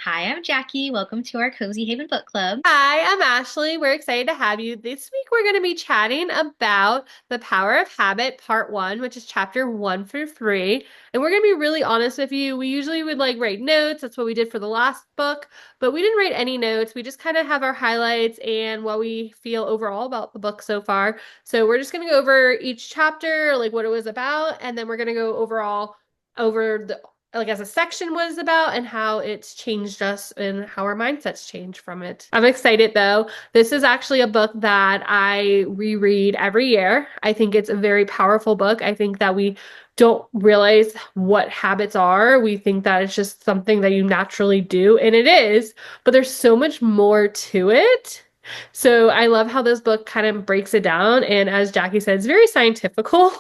Hi, I'm Jackie. Welcome to our Cozy Haven Book Club. Hi, I'm Ashley. We're excited to have you. This week, we're going to be chatting about The Power of Habit, Part 1, which is chapter 1 through 3. And we're going to be really honest with you. We usually would write notes. That's what we did for the last book, but we didn't write any notes. We just kind of have our highlights and what we feel overall about the book so far. So we're just going to go over each chapter, like what it was about, and then we're going to go overall over the as a section what it's about and how it's changed us and how our mindsets change from it. I'm excited though. This is actually a book that I reread every year. I think it's a very powerful book. I think that we don't realize what habits are. We think that it's just something that you naturally do, and it is, but there's so much more to it. So I love how this book kind of breaks it down. And as Jackie said, it's very scientifical.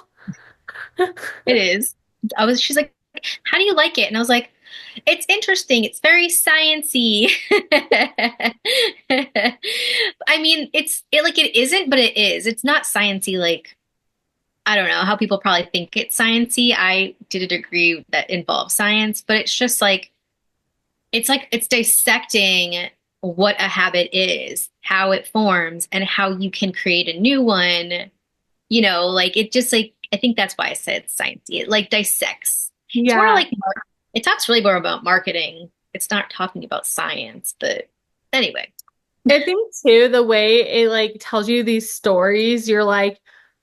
It is. She's like, how do you like it? And I was like, it's interesting. It's very science-y. I mean, it isn't, but it is. It's not science-y like, I don't know how people probably think it's science-y. I did a degree that involves science, but it's just it's dissecting what a habit is, how it forms, and how you can create a new one. It just I think that's why I said sciencey. It dissects. It's more Yeah. it talks really more about marketing. It's not talking about science, but anyway. I think too, the way it tells you these stories, you're like,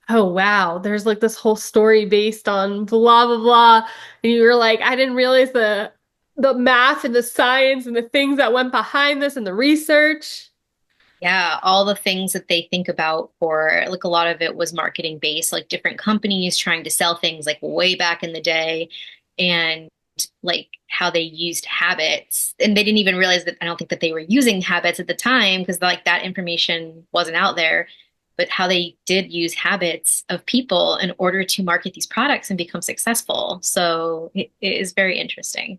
oh wow, there's this whole story based on blah blah blah. And you're like, I didn't realize the math and the science and the things that went behind this and the research. Yeah, all the things that they think about for a lot of it was marketing based, like different companies trying to sell things like way back in the day and how they used habits. And they didn't even realize that I don't think that they were using habits at the time because that information wasn't out there, but how they did use habits of people in order to market these products and become successful. So it is very interesting.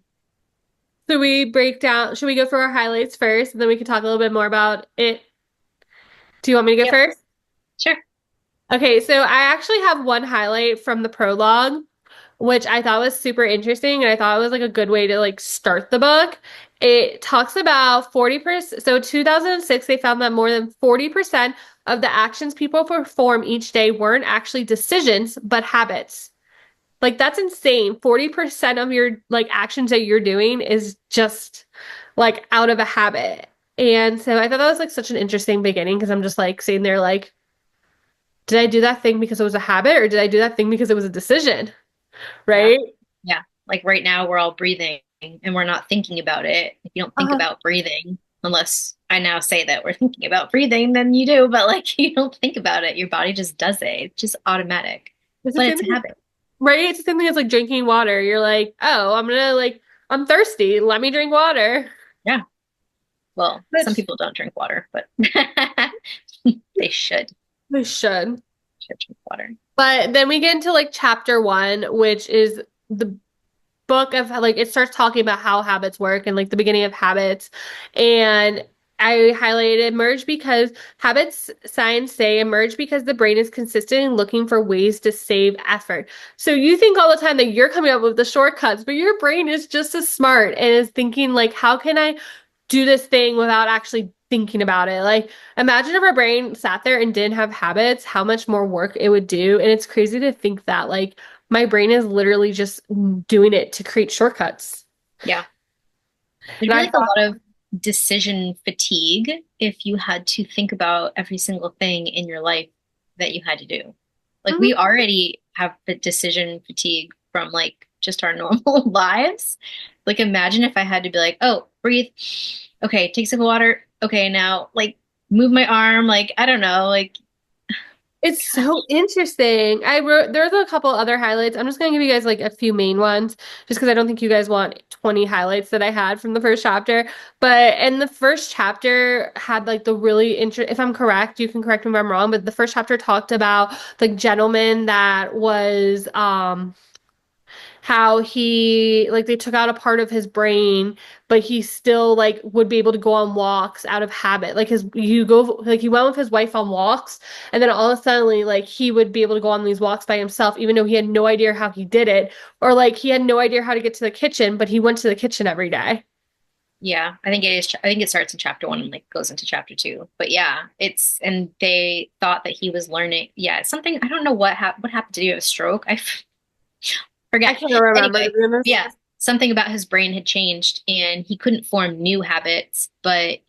So we break down, should we go for our highlights first and then we can talk a little bit more about it? Do you want me to go Yep, first? sure. Okay, so I actually have one highlight from the prologue, which I thought was super interesting, and I thought it was a good way to start the book. It talks about 40%. So 2006, they found that more than 40% of the actions people perform each day weren't actually decisions, but habits. That's insane. 40% of your actions that you're doing is just out of a habit. And so I thought that was such an interesting beginning because I'm just sitting there did I do that thing because it was a habit or did I do that thing because it was a decision? Yeah. Right? Yeah. Like right now, we're all breathing and we're not thinking about it. If you don't think Uh, about breathing, unless I now say that we're thinking about breathing, then you do, but you don't think about it. Your body just does it. It's just automatic, it's the but same it's a thing, habit. right? It's the same thing as drinking water. You're oh, I'm thirsty. Let me drink water. Yeah. Well, some Which people don't drink water, but they should. they should. Should drink water. But then we get into chapter 1, which is the book of it starts talking about how habits work and the beginning of habits. And I highlighted emerge because habits science say emerge because the brain is consistent in looking for ways to save effort. So you think all the time that you're coming up with the shortcuts, but your brain is just as smart and is thinking how can I do this thing without actually thinking about it? Imagine if our brain sat there and didn't have habits, how much more work it would do. And it's crazy to think that my brain is literally just doing it to create shortcuts. Yeah. There'd And be I a thought, lot of decision fatigue if you had to think about every single thing in your life that you had to do. We mhm. already have the decision fatigue from just our normal lives. Imagine if I had to be oh, breathe. Okay, take a sip of water. Okay, now move my arm. I don't know. It's so interesting. There's a couple other highlights. I'm just gonna give you guys a few main ones, just because I don't think you guys want 20 highlights that I had from the first chapter. But in the first chapter had the really if I'm correct, you can correct me if I'm wrong, but the first chapter talked about the gentleman that was how he they took out a part of his brain, but he still would be able to go on walks out of habit. He went with his wife on walks, and then all of a sudden he would be able to go on these walks by himself, even though he had no idea how he did it, or he had no idea how to get to the kitchen, but he went to the kitchen every day. Yeah, I think it is. I think it starts in chapter one and like goes into chapter two. But yeah, and they thought that he was learning. Yeah, something I don't know what happened to you, a stroke. I Forget. can't remember to Anyway, be honest. yeah, something about his brain had changed and he couldn't form new habits, but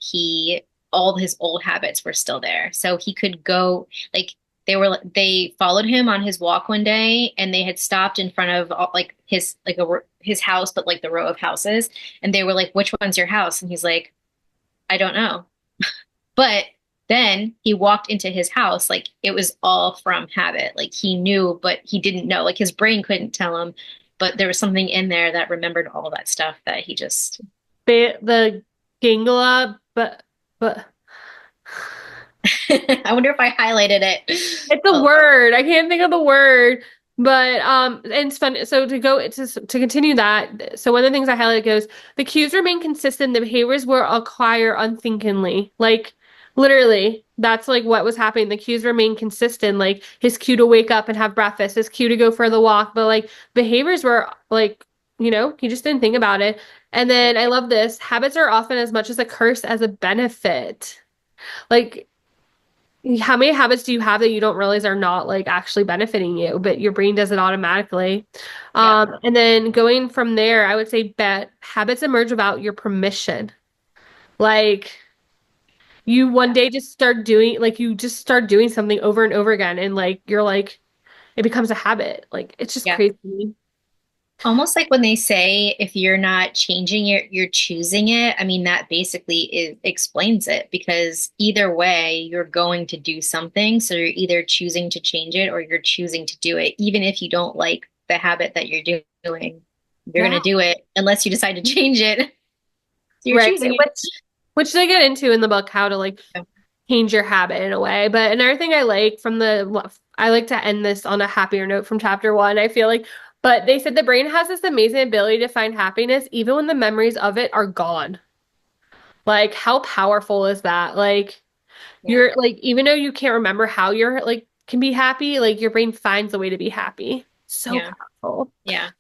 all his old habits were still there. So he could go, like, they followed him on his walk one day and they had stopped in front of like his house, but like the row of houses. And they were like, "Which one's your house?" And he's like, "I don't know." But then he walked into his house like it was all from habit. Like he knew, but he didn't know. Like his brain couldn't tell him, but there was something in there that remembered all that stuff that he just. The Gingla, but I wonder if I highlighted it. it's a Oh, word. I can't think of the word. But and it's fun. So to continue that, so one of the things I highlighted goes, the cues remain consistent, the behaviors will acquire unthinkingly. Like literally, that's like what was happening. The cues remain consistent, like his cue to wake up and have breakfast, his cue to go for the walk, but like behaviors were like, he just didn't think about it. And then I love this. Habits are often as much as a curse as a benefit. Like how many habits do you have that you don't realize are not like actually benefiting you, but your brain does it automatically? yeah, And then going from there, I would say bet habits emerge without your permission. Like you one day just start doing like you just start doing something over and over again and like you're like it becomes a habit. Like it's just yeah. crazy. Almost like when they say if you're not changing it, you're choosing it. I mean, that basically explains it because either way, you're going to do something. So you're either choosing to change it or you're choosing to do it, even if you don't like the habit that you're doing. You're going Yeah. to do it unless you decide to change it. So you're Right. choosing Which they get into in the book how to like it. change your habit in a way. But another thing I like I like to end this on a happier note from chapter one, I feel like. But they said the brain has this amazing ability to find happiness even when the memories of it are gone. Like, how powerful is that? Like, Yeah. you're like, even though you can't remember how you're like can be happy, like your brain finds a way to be happy. So Yeah. powerful. Yeah.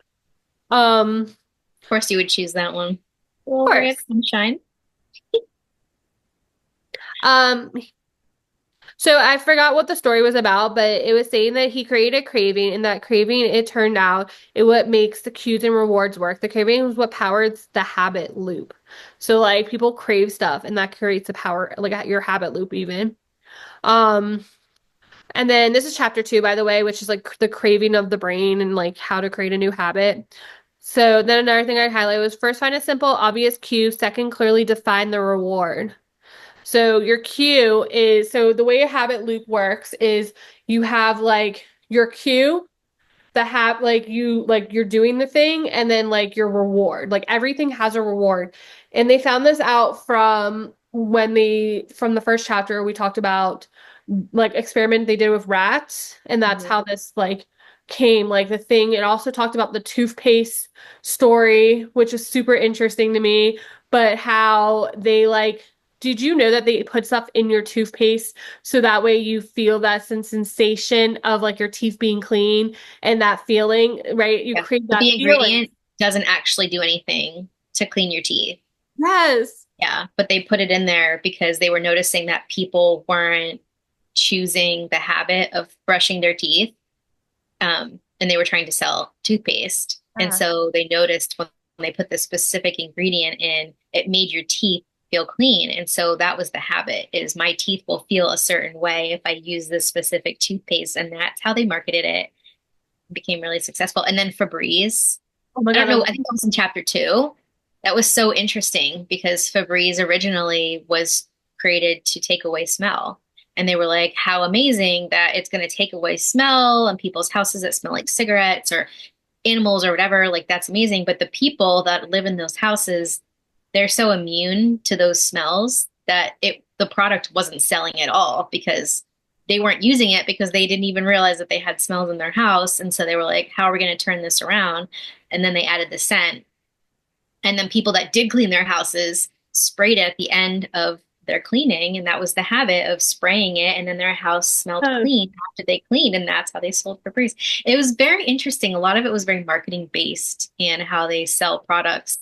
Of Of course, you would choose that one. Well, ray of course. sunshine. Um, So I forgot what the story was about, but it was saying that he created a craving, and that craving, it turned out, it what makes the cues and rewards work. The craving was what powers the habit loop. So like people crave stuff, and that creates a power, like your habit loop even. Um, and then this is chapter two, by the way, which is like the craving of the brain and like how to create a new habit. So then another thing I'd highlight was first find a simple, obvious cue. Second, clearly define the reward. So your cue is so the way a habit loop works is you have like your cue, the like you're doing the thing, and then like your reward. Like everything has a reward. And they found this out from the first chapter we talked about like experiment they did with rats, and that's Mhm. how this like came like the thing. It also talked about the toothpaste story, which is super interesting to me, but how they like did you know that they put stuff in your toothpaste so that way you feel that sensation of like your teeth being clean and that feeling, right? You Yeah. crave But that the feeling. ingredient doesn't actually do anything to clean your teeth. Yes. Yeah, but they put it in there because they were noticing that people weren't choosing the habit of brushing their teeth, and they were trying to sell toothpaste. And Yeah. so they noticed when they put this specific ingredient in, it made your teeth feel clean. And so that was the habit is my teeth will feel a certain way if I use this specific toothpaste. And that's how they marketed it. It became really successful. And then Febreze, Oh my I don't God. know, I think that was in chapter two. That was so interesting because Febreze originally was created to take away smell. And they were like, how amazing that it's going to take away smell and people's houses that smell like cigarettes or animals or whatever. Like, that's amazing. But the people that live in those houses, they're so immune to those smells that the product wasn't selling at all because they weren't using it because they didn't even realize that they had smells in their house. And so they were like, how are we going to turn this around? And then they added the scent. And then people that did clean their houses sprayed it at the end of their cleaning. And that was the habit of spraying it. And then their house smelled Oh, clean after they cleaned. And that's how they sold Febreze. It was very interesting. A lot of it was very marketing based and how they sell products.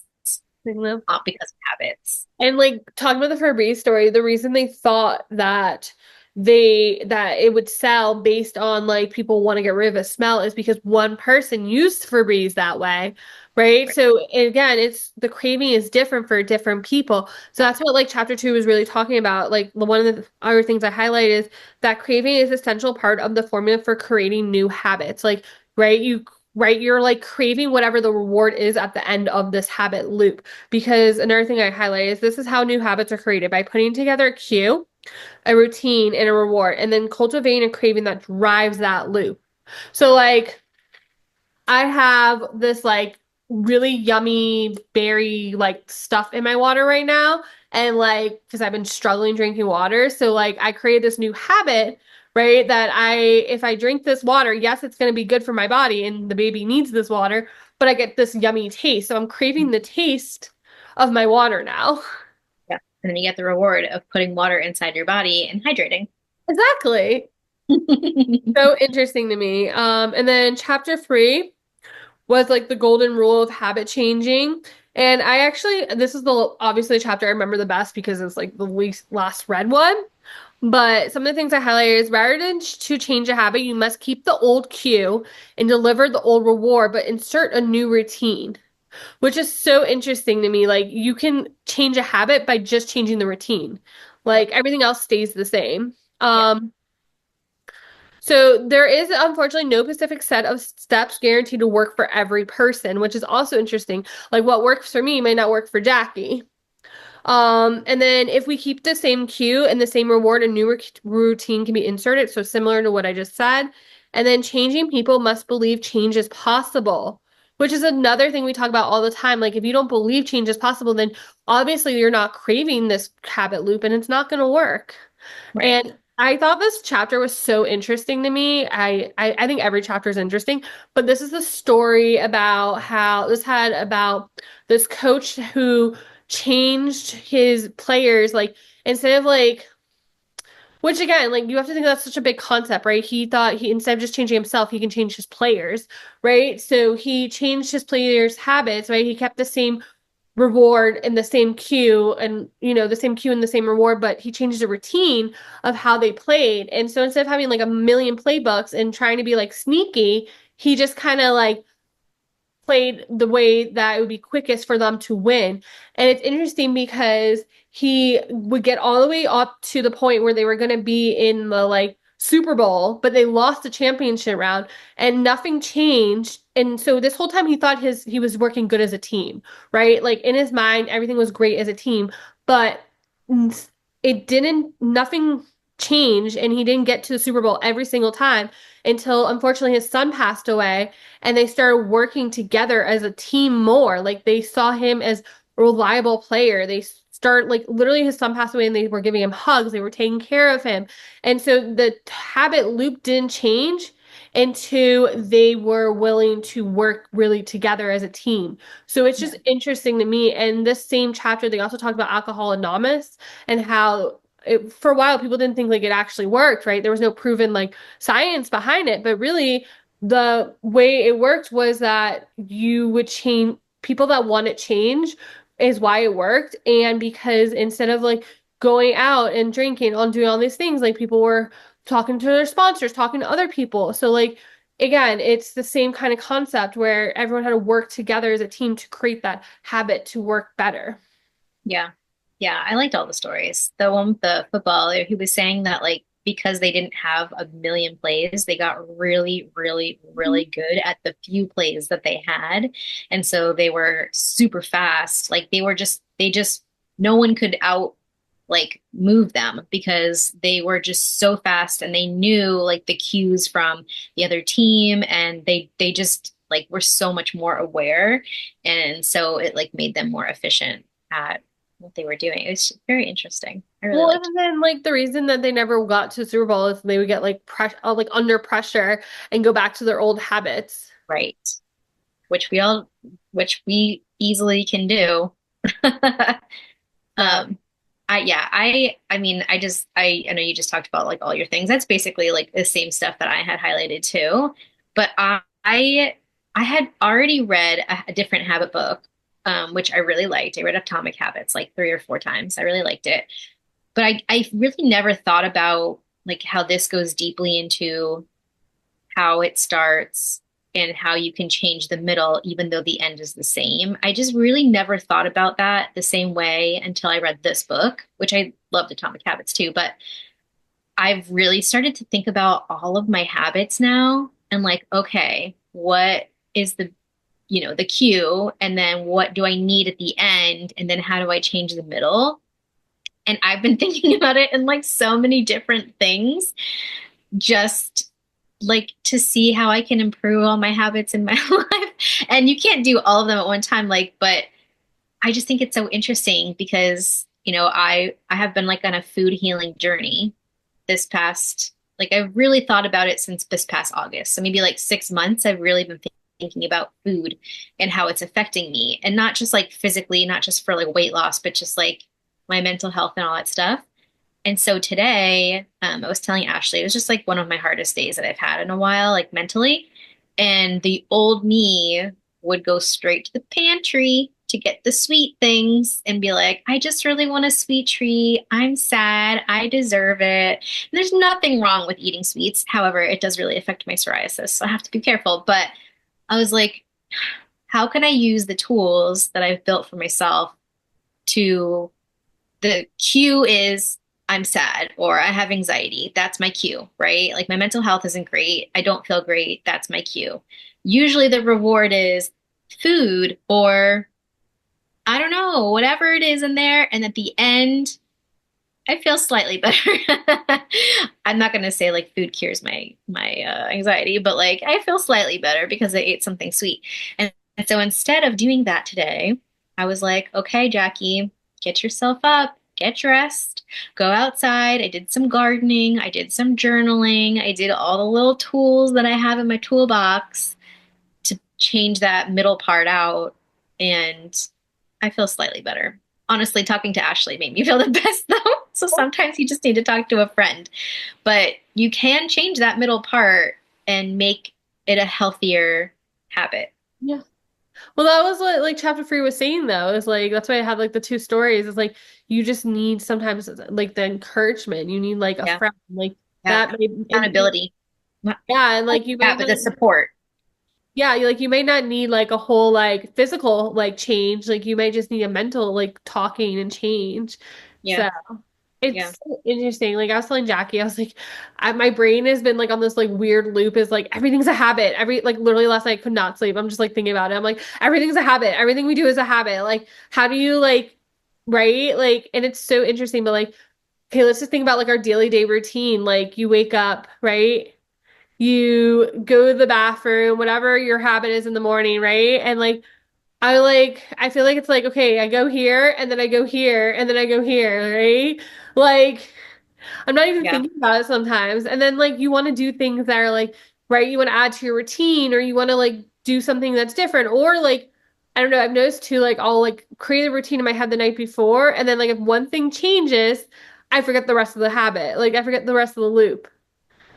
not because of habits. And like talking about the Febreze story, the reason they thought that it would sell based on like people want to get rid of a smell is because one person used Febreze that way, right? Right. So again, it's the craving is different for different people. So that's what like chapter two is really talking about. Like one of the other things I highlight is that craving is essential part of the formula for creating new habits. Like, right, you're like craving whatever the reward is at the end of this habit loop. Because another thing I highlight is this is how new habits are created by putting together a cue, a routine, and a reward, and then cultivating a craving that drives that loop. So, like, I have this like really yummy berry like stuff in my water right now. And like, because I've been struggling drinking water. So, like, I created this new habit, right? That if I drink this water, yes, it's going to be good for my body and the baby needs this water, but I get this yummy taste. So, I'm craving the taste of my water now. Yeah. And then you get the reward of putting water inside your body and hydrating. Exactly. So interesting to me. And then chapter three was like the golden rule of habit changing. And I actually, this is the obviously chapter I remember the best because it's like the least last read one. But some of the things I highlighted is rather than to change a habit, you must keep the old cue and deliver the old reward, but insert a new routine, which is so interesting to me. Like you can change a habit by just changing the routine. Yep. Like everything else stays the same. Yep. So there is unfortunately no specific set of steps guaranteed to work for every person, which is also interesting. Like what works for me may not work for Jackie. And then if we keep the same cue and the same reward, a new routine can be inserted. So similar to what I just said. And then changing people must believe change is possible, which is another thing we talk about all the time. Like if you don't believe change is possible, then obviously you're not craving this habit loop and it's not going to work. Right. And I thought this chapter was so interesting to me. I think every chapter is interesting, but this is the story about how this had about this coach who changed his players like instead of like which again like you have to think that's such a big concept, right? He thought he instead of just changing himself he can change his players, right? So he changed his players habits, right? He kept the same reward in the same cue and the same cue and the same reward, but he changed the routine of how they played. And so instead of having like a million playbooks and trying to be like sneaky, he just kind of like played the way that it would be quickest for them to win. And it's interesting because he would get all the way up to the point where they were going to be in the like Super Bowl, but they lost the championship round and nothing changed. And so this whole time he thought he was working good as a team, right? Like in his mind, everything was great as a team, but it didn't, nothing changed and he didn't get to the Super Bowl every single time until unfortunately his son passed away and they started working together as a team more. Like they saw him as a reliable player. They start like literally his son passed away and they were giving him hugs. They were taking care of him. And so the habit loop didn't change until they were willing to work really together as a team. So it's Yeah. just interesting to me. And this same chapter, they also talked about Alcohol Anonymous and how for a while people didn't think like it actually worked, right? There was no proven like science behind it, but really the way it worked was that you would change people that wanted change is why it worked. And because instead of like going out and drinking and doing all these things, like people were talking to their sponsors, talking to other people. So like again, it's the same kind of concept where everyone had to work together as a team to create that habit to work better. Yeah. Yeah. I liked all the stories. The one with the football, he was saying that like because they didn't have a million plays, they got really, really, really good at the few plays that they had. And so they were super fast. Like no one could out like move them because they were just so fast and they knew like the cues from the other team and they just like were so much more aware. And so it like made them more efficient at what they were doing. It was very interesting. I really Well, liked and then like the reason that they never got to Super Bowl is they would get like like under pressure and go back to their old habits. it. Right. Which we easily can do. Yeah. Um, I mean, I know you just talked about like all your things. That's basically like the same stuff that I had highlighted too. But I had already read a different habit book which I really liked. I read Atomic Habits like 3 or 4 times. I really liked it. But I really never thought about like how this goes deeply into how it starts and how you can change the middle, even though the end is the same. I just really never thought about that the same way until I read this book, which I loved Atomic Habits too. But I've really started to think about all of my habits now and like, okay, what is the cue? And then what do I need at the end? And then how do I change the middle? And I've been thinking about it in like so many different things, just like to see how I can improve all my habits in my life. And you can't do all of them at one time, like, but I just think it's so interesting because, I have been like on a food healing journey this past, like I've really thought about it since this past August. So maybe like 6 months, I've really been thinking about food and how it's affecting me. And not just like physically, not just for like weight loss, but just like my mental health and all that stuff. And so today, I was telling Ashley, it was just like one of my hardest days that I've had in a while, like mentally. And the old me would go straight to the pantry to get the sweet things and be like, I just really want a sweet treat. I'm sad. I deserve it. And there's nothing wrong with eating sweets. However, it does really affect my psoriasis. So I have to be careful. But I was like, how can I use the tools that I've built for myself to the cue is I'm sad or I have anxiety. That's my cue, right? Like my mental health isn't great. I don't feel great. That's my cue. Usually the reward is food or I don't know, whatever it is in there. And at the end, I feel slightly better. I'm not going to say like food cures my anxiety, but like I feel slightly better because I ate something sweet. And so instead of doing that today, I was like, okay, Jackie, get yourself up, get dressed, go outside. I did some gardening, I did some journaling, I did all the little tools that I have in my toolbox to change that middle part out. And I feel slightly better. Honestly, talking to Ashley made me feel the best though. So sometimes you just need to talk to a friend. But you can change that middle part and make it a healthier habit. Yeah. Well, that was what like chapter 3 was saying though. Is like that's why I had like the two stories. It's like you just need sometimes like the encouragement. You need like a Yeah. friend like Yeah. that may and Accountability. Not yeah, and like you may that, but not the support. yeah, like you may not need like a whole like physical like change. Like you may just need a mental like talking and change. Yeah. So Yeah. it's so interesting. Like I was telling Jackie, I was like, my brain has been like on this like weird loop. Is like everything's a habit. Every like literally last night I could not sleep. I'm just like thinking about it. I'm like everything's a habit. Everything we do is a habit. Like how do you like right? Like and it's so interesting. But like okay, let's just think about like our daily day routine. Like you wake up, right? You go to the bathroom, whatever your habit is in the morning, right? And I feel like it's like, okay, I go here and then I go here and then I go here, right? Like I'm not even Yeah. thinking about it sometimes. And then like you want to do things that are like, right, you want to add to your routine or you want to like do something that's different. Or like, I don't know, I've noticed too, like I'll like create a routine in my head the night before. And then like if one thing changes, I forget the rest of the habit. Like I forget the rest of the loop.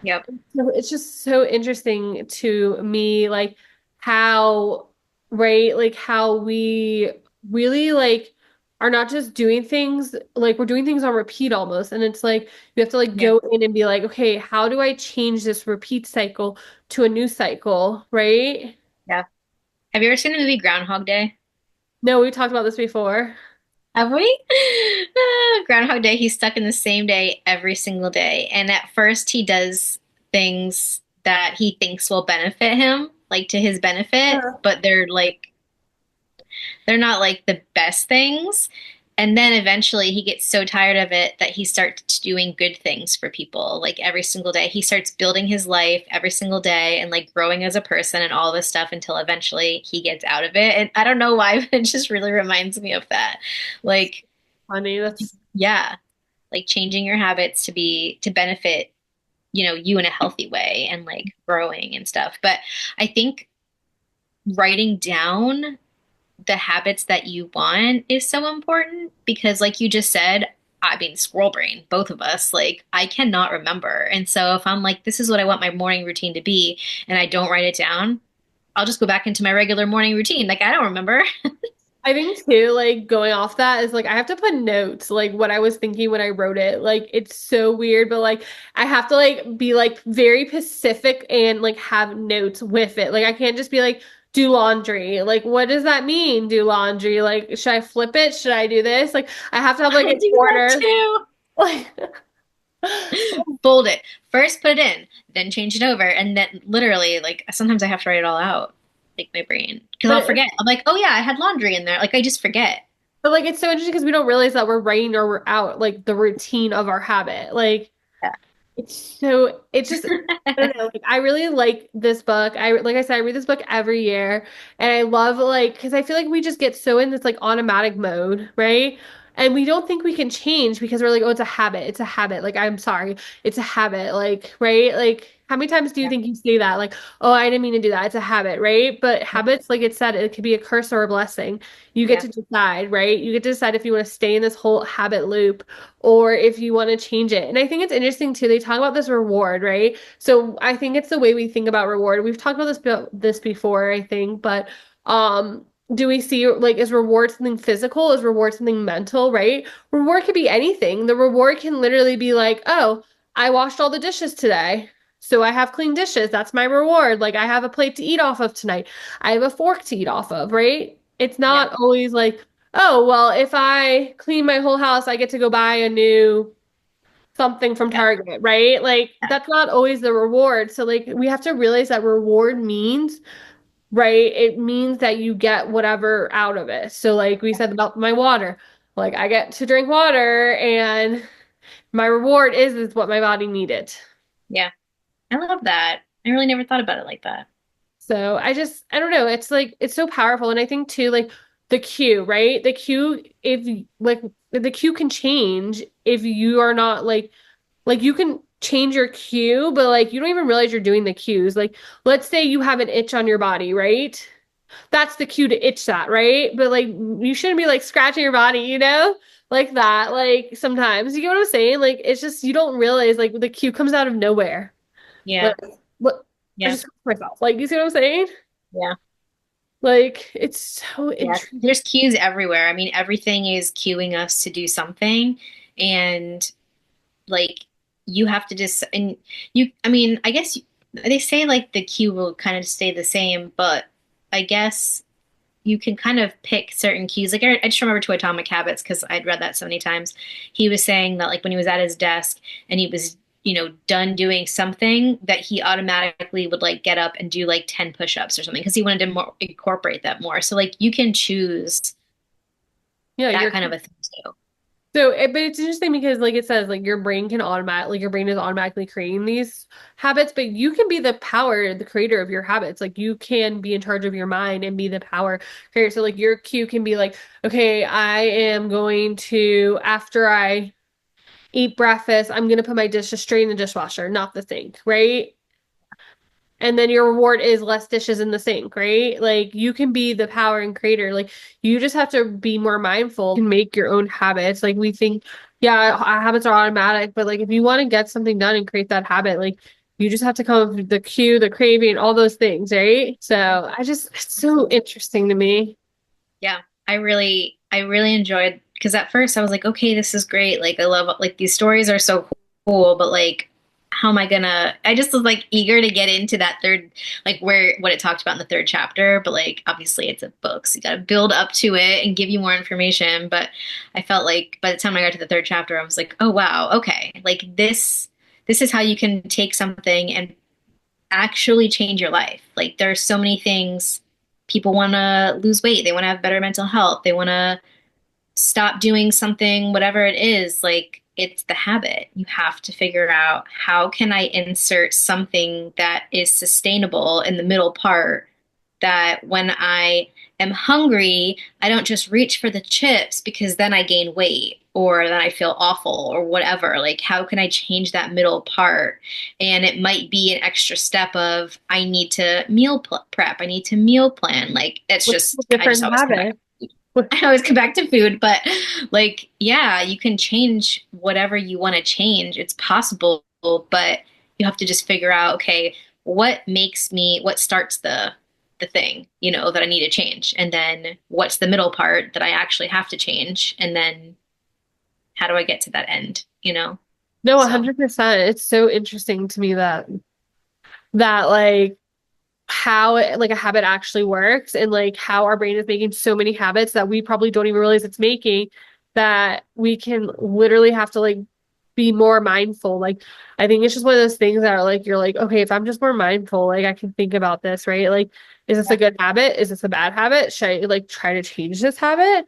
Yep. So it's just so interesting to me, like how, right, like how we really like are not just doing things, like we're doing things on repeat almost. And it's like you have to like Yeah. go in and be like, okay, how do I change this repeat cycle to a new cycle, right? Yeah. Have you ever seen the movie Groundhog Day? No, we talked about this before. Have we? Groundhog Day, he's stuck in the same day every single day. And at first, he does things that he thinks will benefit him, like to his benefit, but they're not like the best things. And then eventually he gets so tired of it that he starts doing good things for people like every single day. He starts building his life every single day and like growing as a person and all this stuff until eventually he gets out of it. And I don't know why, but it just really reminds me of that. Like, Funny, that's yeah, like changing your habits to benefit, you in a healthy way and like growing and stuff. But I think writing down the habits that you want is so important because like you just said, I mean squirrel brain, both of us, like I cannot remember. And so if I'm like, this is what I want my morning routine to be, and I don't write it down, I'll just go back into my regular morning routine. Like I don't remember. I think too, like going off that is like I have to put notes, like what I was thinking when I wrote it. Like it's so weird, but like I have to like be like very specific and like have notes with it. Like I can't just be like do laundry. Like what does that mean? Do laundry? Like should I flip it? Should I do this? Like I have to have like I an do that order. too. Like Fold it. First put it in, then change it over. And then literally, like sometimes I have to write it all out, like my brain. Because but I'll forget. I'm like, oh yeah, I had laundry in there. Like I just forget. like it's so interesting because we don't realize that we're writing or we're out like the routine of our habit. Like it's just I don't know, like I really like this book. I like I said, I read this book every year and I love like because I feel like we just get so in this like automatic mode, right? And we don't think we can change because we're like, oh, it's a habit. It's a habit. Like, I'm sorry. It's a habit. Like, right? Like, how many times do you Yeah. think you say that? Like, oh, I didn't mean to do that. It's a habit, right? But Yeah. habits, like it said, it could be a curse or a blessing. You get Yeah. to decide, right? You get to decide if you want to stay in this whole habit loop or if you want to change it. And I think it's interesting too. They talk about this reward, right? So I think it's the way we think about reward. We've talked about this before, I think, but do we see like is reward something physical? Is reward something mental, right? Reward could be anything. The reward can literally be like, oh, I washed all the dishes today. So I have clean dishes. That's my reward. Like I have a plate to eat off of tonight. I have a fork to eat off of, right? It's Yeah. not always like, oh, well, if I clean my whole house, I get to go buy a new something from Yeah. Target, right? Like Yeah. that's not always the reward. So like we have to realize that reward means, right? It means that you get whatever out of it. So like we said about my water, like I get to drink water and my reward is what my body needed. Yeah. I love that. I really never thought about it like that. So I don't know. It's like it's so powerful. And I think too, like the cue, right? The cue, if like the cue can change if you are not like you can change your cue, but like you don't even realize you're doing the cues. Like let's say you have an itch on your body, right? That's the cue to itch that, right? But like you shouldn't be like scratching your body, you know? Like that. Like sometimes, you get what I'm saying? Like it's just you don't realize like the cue comes out of nowhere. Yeah. Like what I Yeah. just myself. Like you see what I'm saying? Yeah. Like it's so Yeah. interesting. There's cues everywhere. I mean, everything is cueing us to do something. And like you have to just and you I mean I guess they say like the cue will kind of stay the same, but I guess you can kind of pick certain cues. Like I just remember to Atomic Habits because I'd read that so many times. He was saying that like when he was at his desk and he was done doing something that he automatically would like get up and do like 10 push-ups or something because he wanted to more incorporate that more. So like you can choose Yeah, that you're kind of a thing too. so, but it's interesting because, like it says, like your brain can like your brain is automatically creating these habits, but you can be the power, the creator of your habits. Like you can be in charge of your mind and be the power creator. So, like your cue can be like, okay, I am going to after I eat breakfast, I'm gonna put my dishes straight in the dishwasher, not the sink, right? And then your reward is less dishes in the sink, right? Like you can be the power and creator. Like you just have to be more mindful and make your own habits. Like we think, yeah, our habits are automatic, but like if you want to get something done and create that habit, like you just have to come up with the cue, the craving, all those things, right? So it's so interesting to me. Yeah, I really enjoyed because at first I was like, okay, this is great. Like I love like these stories are so cool, but like how am I gonna I just was like eager to get into that third like where what it talked about in the third chapter, but like obviously it's a book, so you gotta build up to it and give you more information. But I felt like by the time I got to the third chapter, I was like, oh wow, okay. Like this is how you can take something and actually change your life. Like there's so many things people want to lose weight, they want to have better mental health, they want to stop doing something whatever it is, like it's the habit. You have to figure out how can I insert something that is sustainable in the middle part that when I am hungry, I don't just reach for the chips because then I gain weight or then I feel awful or whatever. Like, how can I change that middle part? And it might be an extra step of I need to prep, I need to meal plan. Like, it's What's just, a I just different always come back. habit? I always come back to food, but like, yeah, you can change whatever you want to change. It's possible, but you have to just figure out, okay, what starts the the thing, that I need to change? And then what's the middle part that I actually have to change? And then how do I get to that end, No, So, 100%. It's so interesting to me that like how like a habit actually works and like how our brain is making so many habits that we probably don't even realize it's making that we can literally have to like be more mindful. Like I think it's just one of those things that are like you're like, okay, if I'm just more mindful, like I can think about this, right? Like, is this a yeah. good habit? Is this a bad habit? Should I like try to change this habit?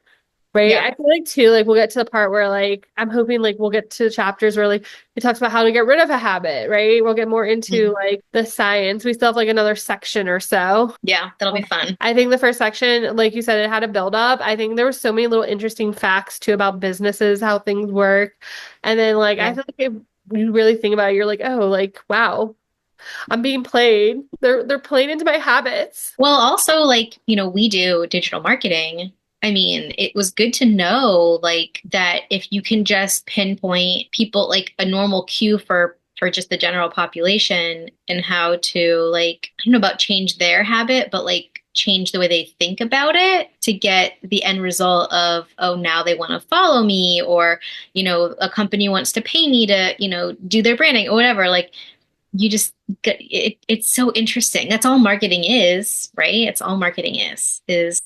Right. Yeah. I feel like too, like we'll get to the part where like I'm hoping like we'll get to chapters where like it talks about how to get rid of a habit, right? We'll get more into Mhm. like the science. We still have like another section or so. Yeah, that'll be fun. I think the first section, like you said, it had a build up. I think there were so many little interesting facts too about businesses, how things work. And then like I Yeah. feel like if you really think about it, you're like, oh, like wow, I'm being played. They're playing into my habits. Well, also, like, we do digital marketing. I mean, it was good to know, like, that if you can just pinpoint people, like a normal cue for just the general population and how to, like, I don't know about change their habit, but like change the way they think about it to get the end result of, oh, now they want to follow me, or, a company wants to pay me to, do their branding or whatever. Like, you just get it's so interesting. That's all marketing is, right? It's all marketing is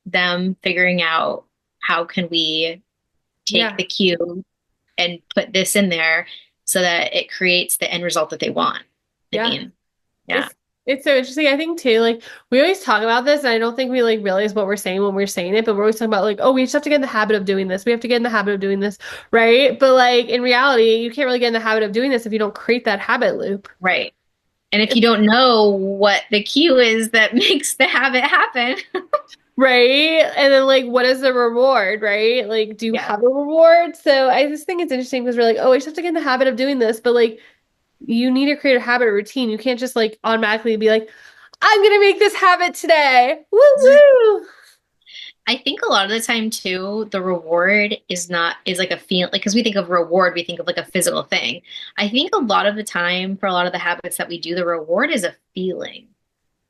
them figuring out how can we take Yeah. the cue and put this in there so that it creates the end result that they want. I Yeah. mean, yeah, It's it's so interesting. I think too, like we always talk about this, and I don't think we like realize what we're saying when we're saying it, but we're always talking about like, oh, we just have to get in the habit of doing this. We have to get in the habit of doing this, right? But like in reality, you can't really get in the habit of doing this if you don't create that habit loop. right. And if you don't know what the cue is that makes the habit happen, Right? And then like what is the reward, right? Like do you yeah, have a reward? So I just think it's interesting because we're like, oh, I just have to get in the habit of doing this, but like you need to create a habit or routine. You can't just like automatically be like, I'm gonna make this habit today. Woo woo. I think a lot of the time too, the reward is like a feel, like, because we think of reward, we think of like a physical thing. I think a lot of the time for a lot of the habits that we do, the reward is a feeling.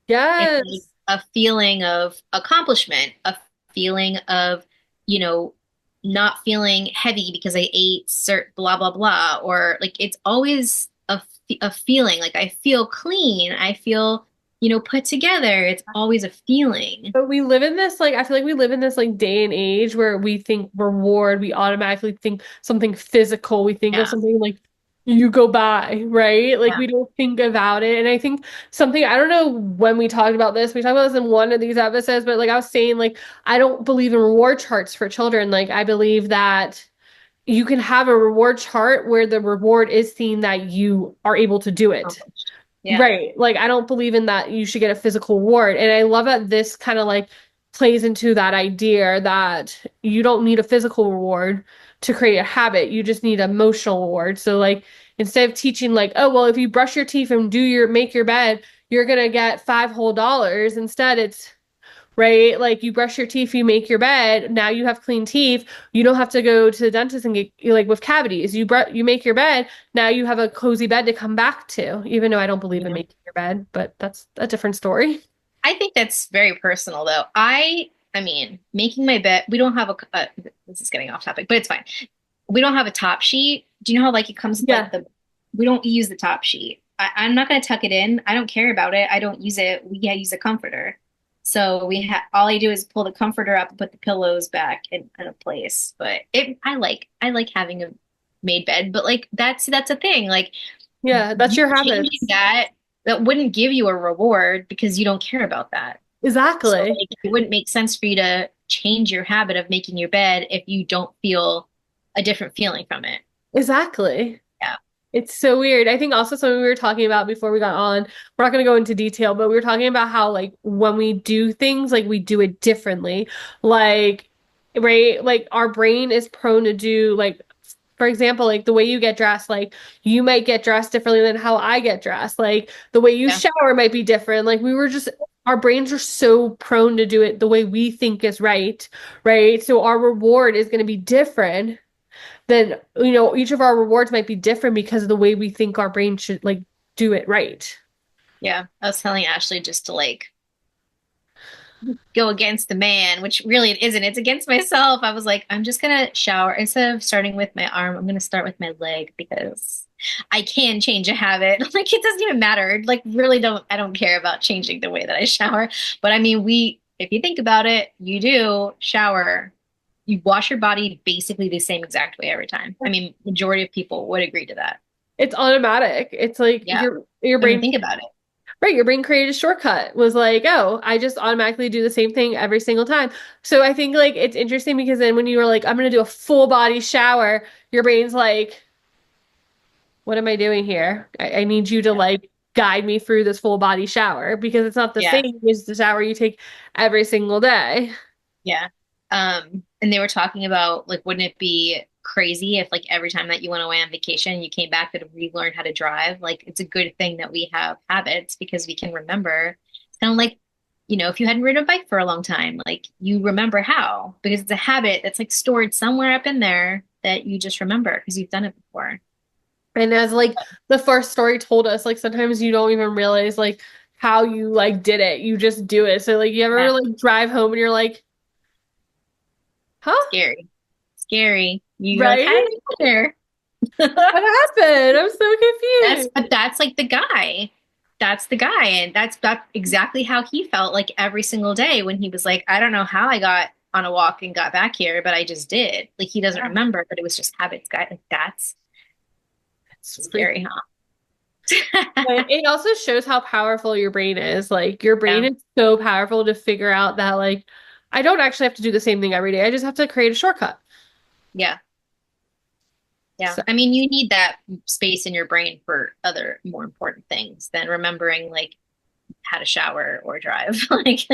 It's like Yes. a feeling of accomplishment, a feeling of, you know, not feeling heavy because I ate cert blah blah blah, or like it's always a feeling like I feel clean, I feel, put together. It's always a feeling. But we live in this like I feel like we live in this like day and age where we think reward, we automatically think something physical. We think of Yeah. something like you go by, right? Like Yeah. we don't think about it. And I think something I don't know when we talked about this. We talked about this in one of these episodes, but like I was saying, like I don't believe in reward charts for children. Like I believe that you can have a reward chart where the reward is seen that you are able to do it. Accomplished. Yeah. Right. Like I don't believe in that you should get a physical reward. And I love that this kind of like plays into that idea that you don't need a physical reward to create a habit. You just need emotional reward. So like instead of teaching like, oh well, if you brush your teeth and do your make your bed, you're gonna get $5 whole. Instead it's right? Like you brush your teeth, you make your bed, now you have clean teeth. You don't have to go to the dentist and get like with cavities. You make your bed, now you have a cozy bed to come back to. Even though I don't believe in Yeah. making your bed, but that's a different story. I think that's very personal though. I mean, making my bed, we don't have this is getting off topic, but it's fine. We don't have a top sheet. Do you know how like it comes like Yeah. we don't use the top sheet. I'm not going to tuck it in. I don't care about it. I don't use it. We use a comforter. So all I do is pull the comforter up and put the pillows back in a place. But I like having a made bed, but like that's a thing. Like Yeah, that's you your changing habits. that wouldn't give you a reward because you don't care about that. So Exactly. like it wouldn't make sense for you to change your habit of making your bed if you don't feel a different feeling from it. Exactly. Yeah. It's so weird. I think also something we were talking about before we got on, we're not going to go into detail, but we were talking about how like when we do things, like we do it differently. Like, right? Like our brain is prone to do like for example, like the way you get dressed, like you might get dressed differently than how I get dressed. Like the way you Yeah. shower might be different. Like we were just our brains are so prone to do it the way we think is right, right? So our reward is going to be different then each of our rewards might be different because of the way we think our brain should like do it right. Yeah. I was telling Ashley just to like go against the man, which really it isn't. It's against myself. I was like, I'm just gonna shower instead of starting with my arm. I'm gonna start with my leg because I can change a habit. Like it doesn't even matter. Like really don't I don't care about changing the way that I shower. But I mean, we if you think about it, you do shower. You wash your body basically the same exact way every time. I mean, majority of people would agree to that. It's automatic. It's like Yeah. your I mean, brain, think about it. right, your brain created a shortcut, was like, oh, I just automatically do the same thing every single time. So I think like it's interesting because then when you were like, I'm gonna do a full body shower, your brain's like, what am I doing here? I need you to Yeah. like guide me through this full body shower because it's not the Yeah. same as the shower you take every single day. Yeah. And they were talking about like, wouldn't it be crazy if like every time that you went away on vacation, you came back and relearned how to drive? Like, it's a good thing that we have habits because we can remember. It's kind of like, if you hadn't ridden a bike for a long time, like you remember how because it's a habit that's like stored somewhere up in there that you just remember because you've done it before. And as like the first story told us, like sometimes you don't even realize like how you like did it. You just do it. So like you ever Yeah. like drive home and you're like, huh? Scary. Scary. You're like, how did Right? I get there? What happened? I'm so That's confused. but that's like the guy. That's the guy. And that's exactly how he felt like every single day when he was like, I don't know how I got on a walk and got back here, but I just did. Like he doesn't Yeah, remember, but it was just habits, guy. Like that's it's scary, freaky. huh? But it also shows how powerful your brain is. Like your brain Yeah. is so powerful to figure out that like I don't actually have to do the same thing every day. I just have to create a shortcut. Yeah. Yeah. So I mean, you need that space in your brain for other more important things than remembering like how to shower or drive. Like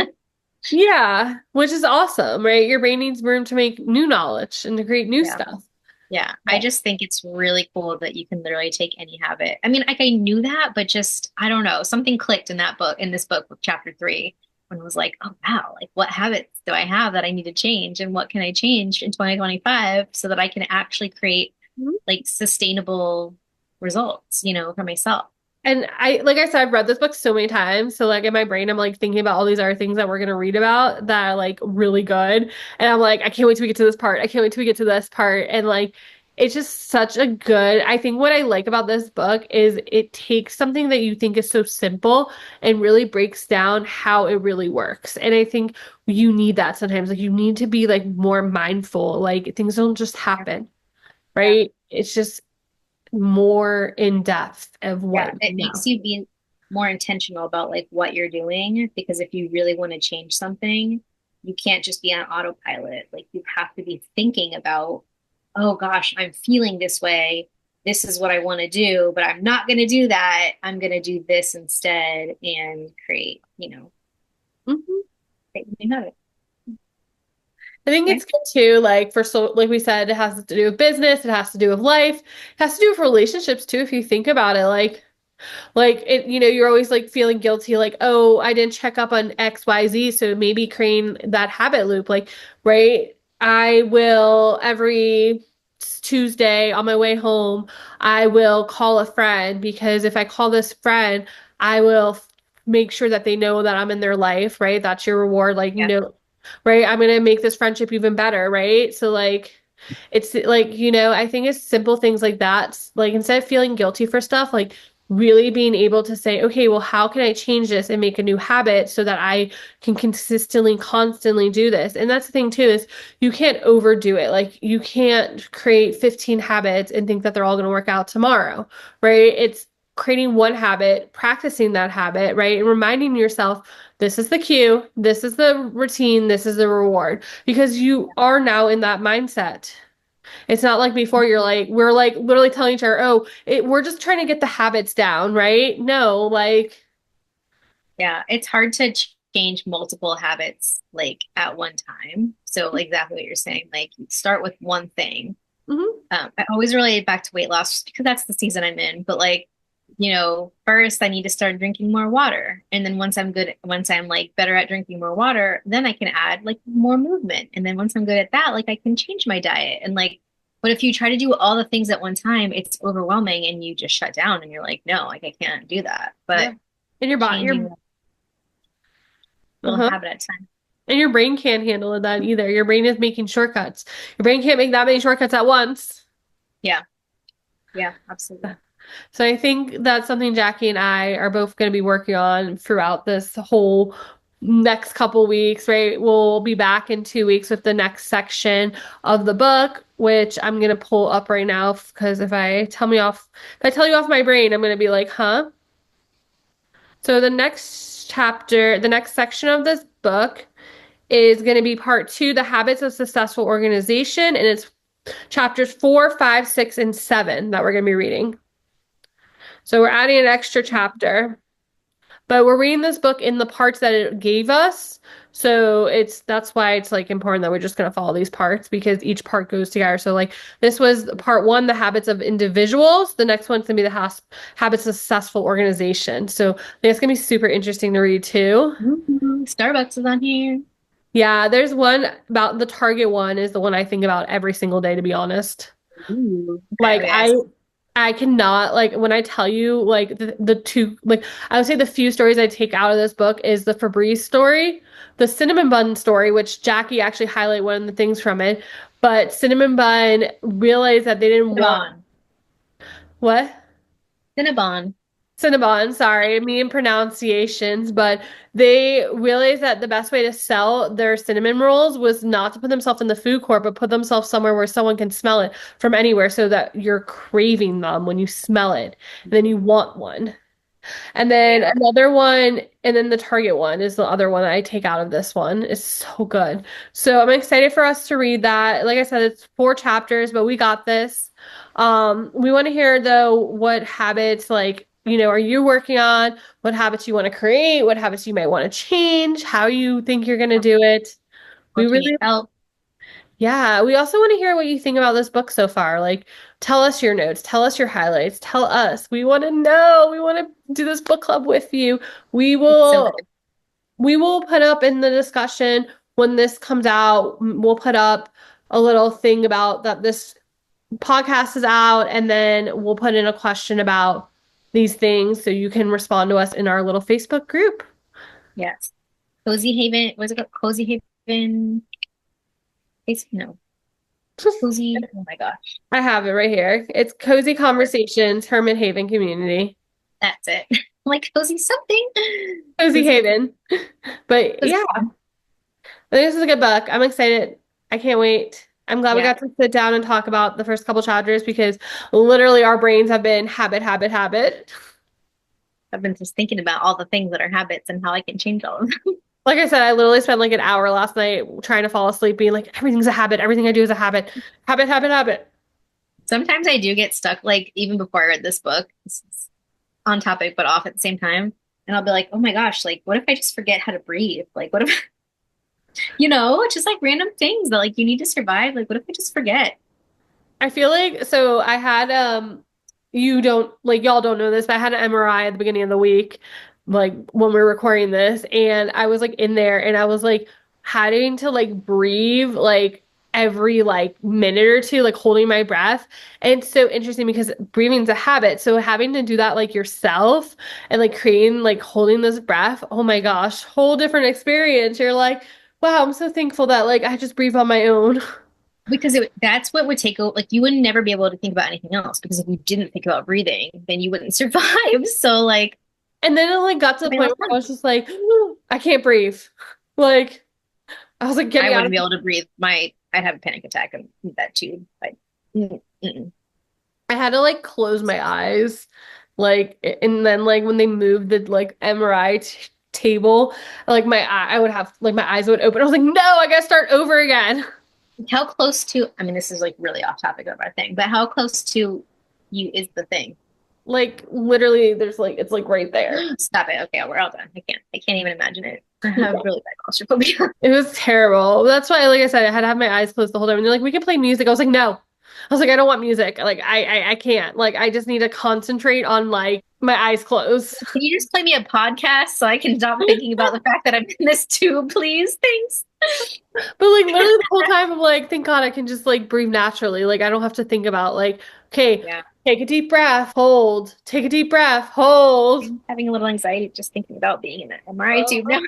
yeah, which is awesome, right? Your brain needs room to make new knowledge and to create new yeah. stuff. Yeah, I Yeah. just think it's really cool that you can literally take any habit. I mean, like I knew that, but just I don't know, something clicked in this book with chapter 3, when it was like, oh wow, like what habits do I have that I need to change, and what can I change in 2025 so that I can actually create like sustainable results, for myself. And like I said, I've read this book so many times. So like in my brain, I'm like thinking about all these other things that we're gonna read about that are like really good. And I'm like, I can't wait till we get to this part. I can't wait till we get to this part. And like, it's just such a good, I think what I like about this book is it takes something that you think is so simple and really breaks down how it really works. And I think you need that sometimes. Like you need to be like more mindful. Like things don't just Yeah. happen, Yeah. right? It's just more in depth of Yeah, what it you makes know. you be more intentional about like what you're doing because if you really want to change something, you can't just be on autopilot. Like you have to be thinking about, oh gosh, I'm feeling this way. This is what I want to do, but I'm not going to do that. I'm going to do this instead and Mhm. create new habit. I think Okay. it's good too, like for so like we said, it has to do with business, it has to do with life, it has to do with relationships too, if you think about it. Like it, you're always like feeling guilty, like, oh, I didn't check up on XYZ, so maybe creating that habit loop, like, right? I will every Tuesday on my way home, I will call a friend because if I call this friend, I will make sure that they know that I'm in their life, right? That's your reward, like, Yeah. right? I'm gonna make this friendship even better, right? So like it's like, I think it's simple things like that. Like instead of feeling guilty for stuff, like really being able to say, okay, well, how can I change this and make a new habit so that I can consistently, constantly do this? And that's the thing too, is you can't overdo it. Like you can't create 15 habits and think that they're all going to work out tomorrow, right? It's creating one habit, practicing that habit, right? And reminding yourself, this is the cue, this is the routine, this is the reward, because you are now in that mindset. It's not like before you're like, we're like literally telling each other, oh, we're just trying to get the habits down, right? No, like, Yeah, it's hard to change multiple habits like at one time. So like exactly what you're saying, like you start with one thing. mhm. I always relate it back to weight loss just because that's the season I'm in. But like, first I need to start drinking more water. And then once I'm like better at drinking more water, then I can add like more movement. And then once I'm good at that, like I can change my diet. And like, but if you try to do all the things at one time, it's overwhelming and you just shut down and you're like, no, like I can't do that. Yeah. But In your body, changing your, a little uh-huh. habit at a time. And your brain can't handle that either. Your brain is making shortcuts. Your brain can't make that many shortcuts at once. Yeah. Yeah, absolutely. So I think that's something Jackie and I are both going to be working on throughout this whole next couple weeks, right? We'll be back in 2 weeks with the next section of the book, which I'm going to pull up right now because if I tell you off my brain, I'm going to be like, huh? So the next chapter, the next section of this book is going to be part two, The Habits of Successful Organization, and it's chapters 4, 5, 6, and 7 that we're going to be reading. So we're adding an extra chapter, but we're reading this book in the parts that it gave us. So that's why it's like important that we're just gonna follow these parts because each part goes together. So like this was part one, the habits of individuals. The next one's gonna be the habits of successful organization. So I think it's gonna be super interesting to read too. Ooh, Starbucks is on here. Yeah, there's one about the Target one is the one I think about every single day, to be honest. Ooh. Okay, Like okay. I cannot like when I tell you like the two like I would say the few stories I take out of this book is the Febreze story, the cinnamon bun story, which Jackie actually highlighted one of the things from it. But cinnamon bun realized that they didn't want Cinnabon. what? Cinnabon. Cinnabon, sorry, me and pronunciations, but they realized that the best way to sell their cinnamon rolls was not to put themselves in the food court, but put themselves somewhere where someone can smell it from anywhere so that you're craving them when you smell it, and then you want one. And then Yeah. another one, and then the Target one is the other one that I take out of this one. It's so good. So I'm excited for us to read that. Like I said, it's 4 chapters, but we got this. We want to hear though what habits are you working on? What habits you want to create? What habits you might want to change? How you think you're going to do it? Or We if you need really help. yeah, we also want to hear what you think about this book so far. Like, tell us your notes, tell us your highlights, tell us. We want to know. We want to do this book club with you. We It's so will good. we will put up in the discussion when this comes out, we'll put up a little thing about that this podcast is out and then we'll put in a question about these things so you can respond to us in our little Facebook group. Yes. Cozy Haven. What's it called? Cozy Haven. It's no. Cozy. Oh my gosh. I have it right here. It's Cozy Conversations, Hermit Haven Community. That's it. Like cozy something. Cozy Cozy. Haven. But Cozy. yeah, I think this is a good book. I'm excited. I can't wait. I'm glad we Yeah. got to sit down and talk about the first couple chapters because literally our brains have been habit, habit, habit. I've been just thinking about all the things that are habits and how I can change all of them. Like I said, I literally spent like an hour last night trying to fall asleep, being like, everything's a habit. Everything I do is a habit. Habit, habit, habit. Sometimes I do get stuck, like even before I read this book, this is on topic but off at the same time. And I'll be like, oh my gosh, like what if I just forget how to breathe? Like what if, just like random things that like you need to survive. Like what if I just forget? I feel like so I had you don't like y'all don't know this, but I had an MRI at the beginning of the week, like when we were recording this, and I was like in there and I was like having to like breathe like every like minute or two, like holding my breath. And it's so interesting because breathing's a habit. So having to do that like yourself and like creating like holding this breath, oh my gosh, whole different experience. You're like, wow, I'm so thankful that like I just breathe on my own. Because that's what would take like you would never be able to think about anything else because if you didn't think about breathing, then you wouldn't survive. So like And then it like got to the I point where I was just like, I can't breathe. Like I was like, get I me out wouldn't of be here. able to breathe. I'd have a panic attack and that too. Like, mm-mm. I had to like close my eyes. Like and then like when they moved the like MRI table, like I would have like my eyes would open. I was like, no, I gotta start over again. How close to, I mean, this is like really off topic of our thing, but how close to you is the thing? Like literally there's like it's like right there. Stop it. Okay, we're all done. I can't even imagine it. I have really bad claustrophobia. It was terrible. That's why, like I said, I had to have my eyes closed the whole time. And they're like, we can play music. I was like, no. I was like, I don't want music. Like, I can't. Like, I just need to concentrate on like my eyes closed. Can you just play me a podcast so I can stop thinking about the fact that I'm in this tube, please? Thanks. But like literally the whole time, I'm like, thank God I can just like breathe naturally. Like, I don't have to think about like, okay, Yeah. take a deep breath, hold. Take a deep breath, hold. I'm having a little anxiety just thinking about being in an MRI tube Uh, now.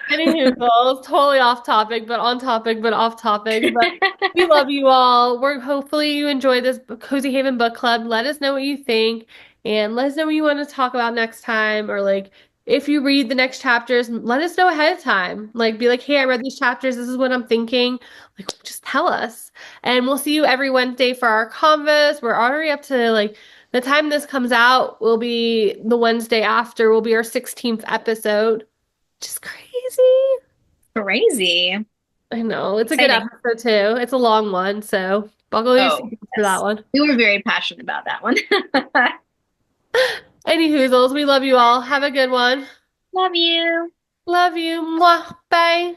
Anywho, girls, totally off topic, but on topic, but off topic. But we love you all. We're hopefully you enjoy this Cozy Haven Book Club. Let us know what you think and let us know what you want to talk about next time. Or like if you read the next chapters, let us know ahead of time. Like be like, hey, I read these chapters. This is what I'm thinking. Like just tell us. And we'll see you every Wednesday for our convos. We're already up to like the time this comes out will be the Wednesday after will be our 16th episode. Just crazy. Crazy. I know. It's a good Exciting. episode too. It's a long one, so buckle your Oh, seatbelts for that yes. one. We were very passionate about that one. Any hoozles, we love you all. Have a good one. Love you. Love you. Mwah. Bye.